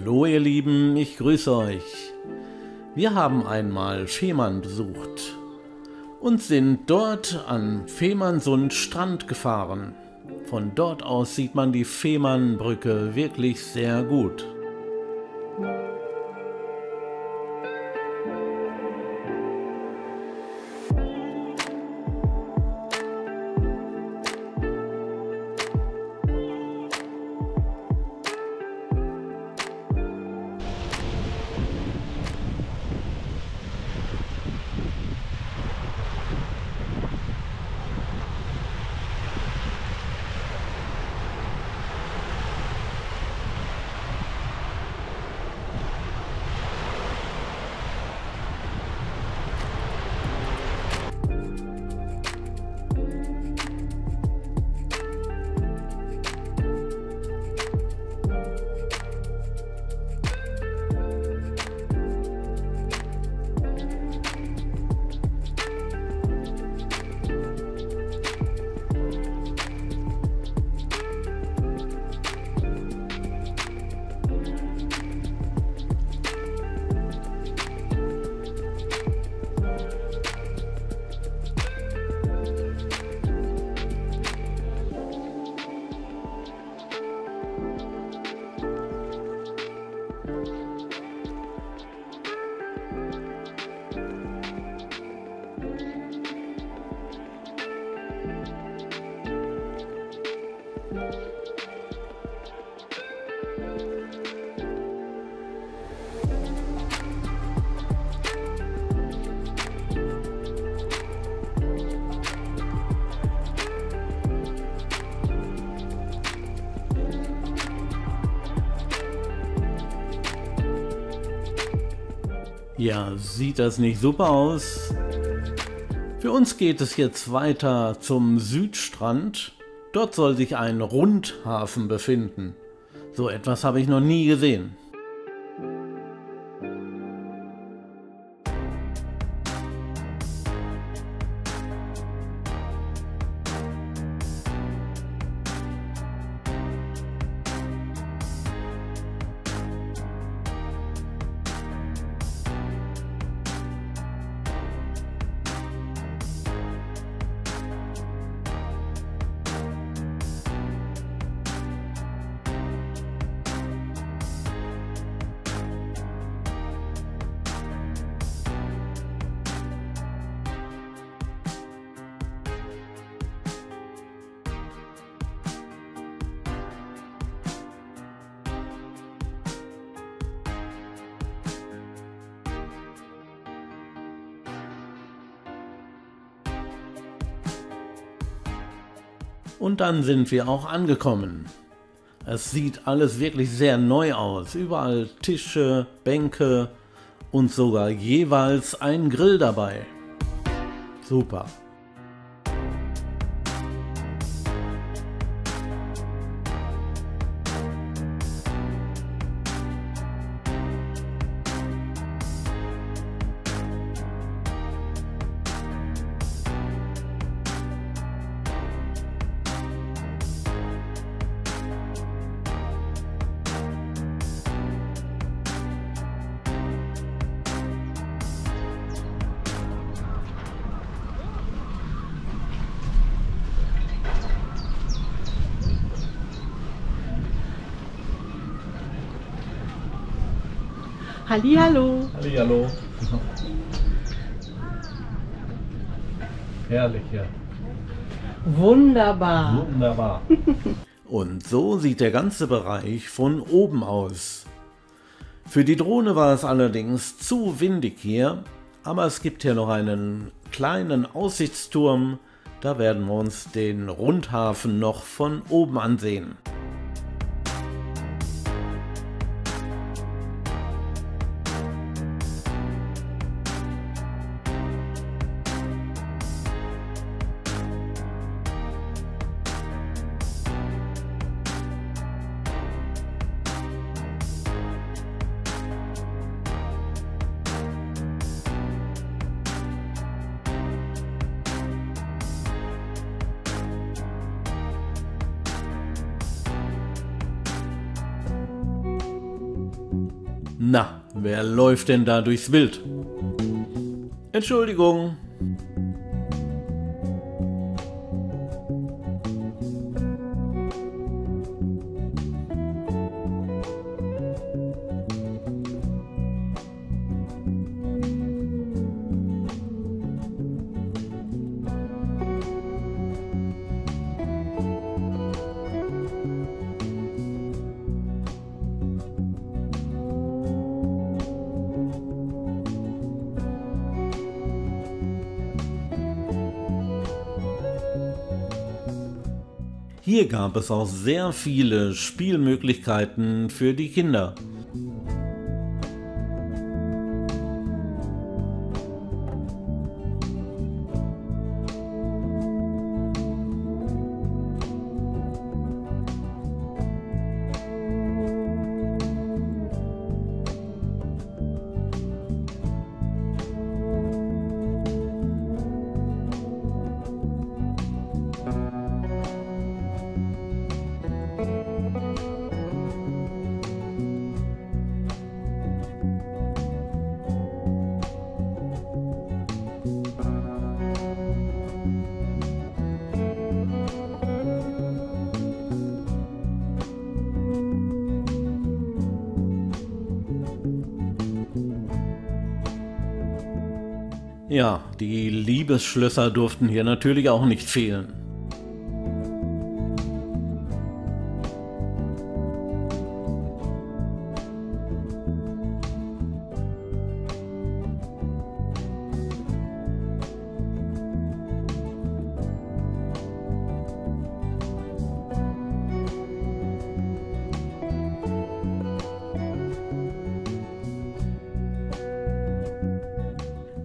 Hallo ihr Lieben, ich grüße euch. Wir haben einmal Fehmarn besucht und sind dort an Fehmarnsund Strand gefahren. Von dort aus sieht man die Fehmarnbrücke wirklich sehr gut. Ja, sieht das nicht super aus? Für uns geht es jetzt weiter zum Südstrand. Dort soll sich ein Rundhafen befinden. So etwas habe ich noch nie gesehen. Und dann sind wir auch angekommen. Es sieht alles wirklich sehr neu aus. Überall Tische, Bänke und sogar jeweils ein Grill dabei. Super. Hallihallo. Hallihallo. Herrlich, ja. Wunderbar. Wunderbar. Und so sieht der ganze Bereich von oben aus. Für die Drohne war es allerdings zu windig hier, aber es gibt hier noch einen kleinen Aussichtsturm. Da werden wir uns den Rundhafen noch von oben ansehen. Na, wer läuft denn da durchs Wild? Entschuldigung. Hier gab es auch sehr viele Spielmöglichkeiten für die Kinder. Ja, die Liebesschlösser durften hier natürlich auch nicht fehlen.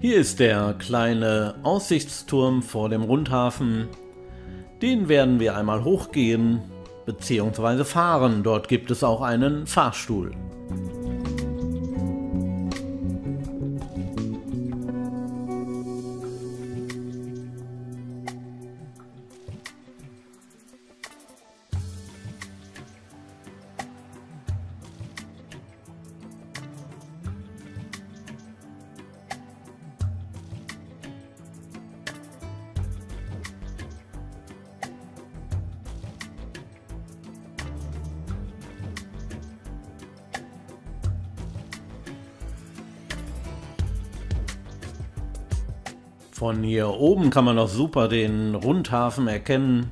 Hier ist der kleine Aussichtsturm vor dem Rundhafen. Den werden wir einmal hochgehen bzw. fahren. Dort gibt es auch einen Fahrstuhl. Von hier oben kann man noch super den Rundhafen erkennen.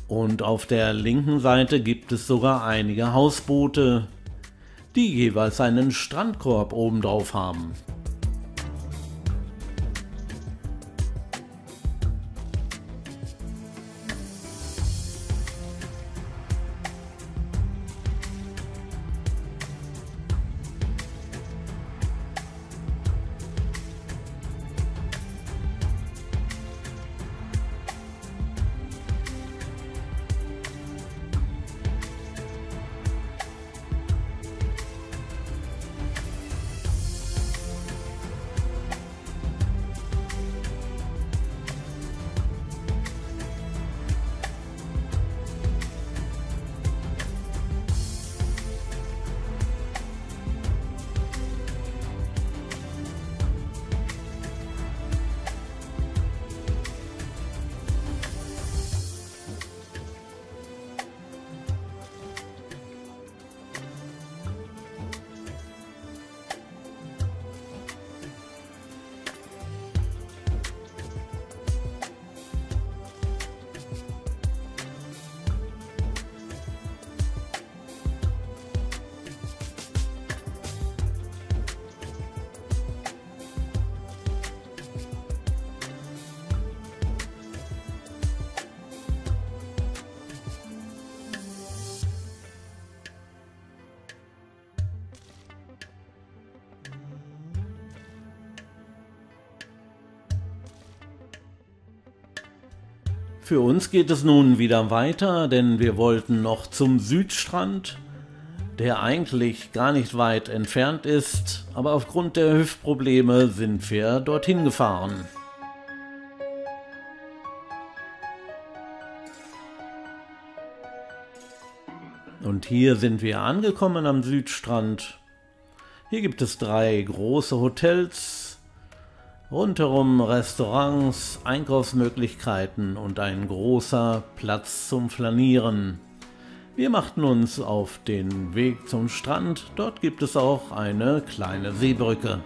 Und auf der linken Seite gibt es sogar einige Hausboote, die jeweils einen Strandkorb oben drauf haben. Für uns geht es nun wieder weiter, denn wir wollten noch zum Südstrand, der eigentlich gar nicht weit entfernt ist, aber aufgrund der Hüftprobleme sind wir dorthin gefahren. Und hier sind wir angekommen am Südstrand Hier gibt es 3 große Hotels, rundherum Restaurants, Einkaufsmöglichkeiten und ein großer Platz zum Flanieren. Wir machten uns auf den Weg zum Strand, dort gibt es auch eine kleine Seebrücke.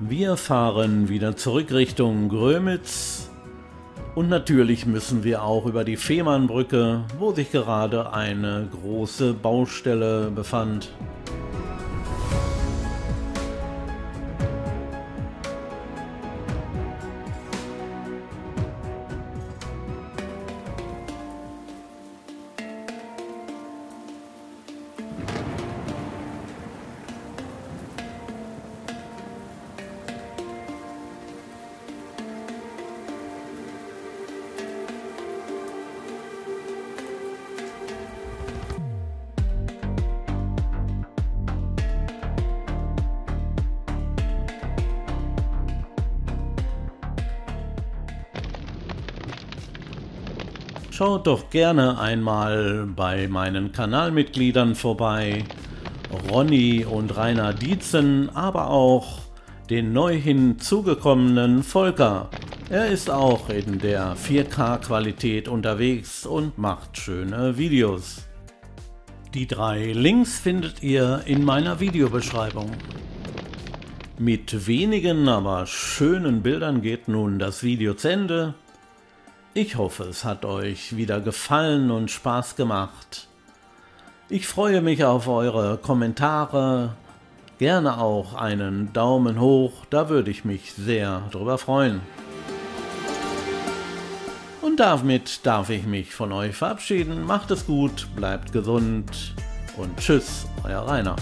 Wir fahren wieder zurück Richtung Grömitz und natürlich müssen wir auch über die Fehmarnbrücke, wo sich gerade eine große Baustelle befand. Schaut doch gerne einmal bei meinen Kanalmitgliedern vorbei, Ronny und Rainer Dietzen, aber auch den neu hinzugekommenen Volker. Er ist auch in der 4K-Qualität unterwegs und macht schöne Videos. Die 3 Links findet ihr in meiner Videobeschreibung. Mit wenigen, aber schönen Bildern geht nun das Video zu Ende. Ich hoffe, es hat euch wieder gefallen und Spaß gemacht. Ich freue mich auf eure Kommentare, gerne auch einen Daumen hoch, da würde ich mich sehr drüber freuen. Und damit darf ich mich von euch verabschieden. Macht es gut, bleibt gesund und tschüss, euer Rainer.